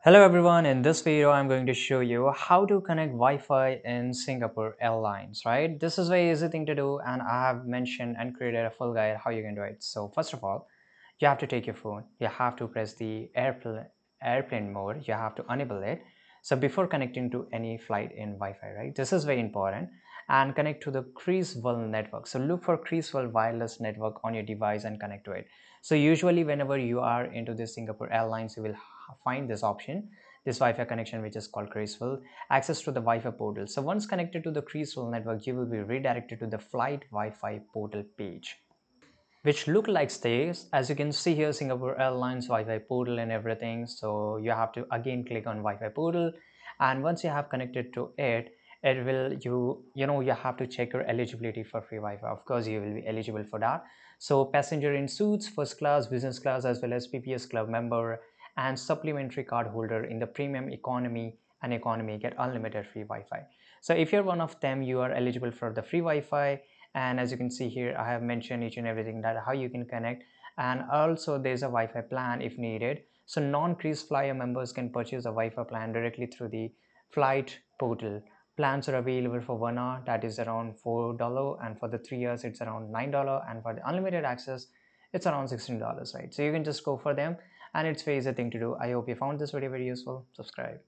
Hello everyone, in this video I'm going to show you how to connect Wi-Fi in Singapore Airlines, right? This is a very easy thing to do and I have mentioned and created a full guide how you can do it. So first of all, you have to take your phone, you have to press the airplane mode, you have to enable it. So before connecting to any flight in Wi-Fi, right? This is very important and connect to the Criswell network. So look for Criswell wireless network on your device and connect to it. So usually whenever you are into the Singapore Airlines, you will find this option, this Wi-Fi connection, which is called Criswell, access to the Wi-Fi portal. So once connected to the Criswell network, you will be redirected to the flight Wi-Fi portal page, which look like this. As you can see here, Singapore Airlines Wi-Fi portal and everything. So you have to again click on Wi-Fi portal, and once you have connected to it, it will you have to check your eligibility for free Wi-Fi. Of course you will be eligible for that. So passenger in suites, first class, business class, as well as PPS club member and supplementary card holder in the premium economy and economy get unlimited free Wi-Fi. So if you're one of them, you are eligible for the free Wi-Fi. And as you can see here, I have mentioned each and everything that how you can connect, and also there's a Wi-Fi plan if needed. So non-Kris flyer members can purchase a Wi-Fi plan directly through the flight portal. Plans are available for 1 hour, that is around $4, and for the 3 years it's around $9, and for the unlimited access it's around $16, right? So you can just go for them, and it's very easy thing to do. I hope you found this video very useful. Subscribe.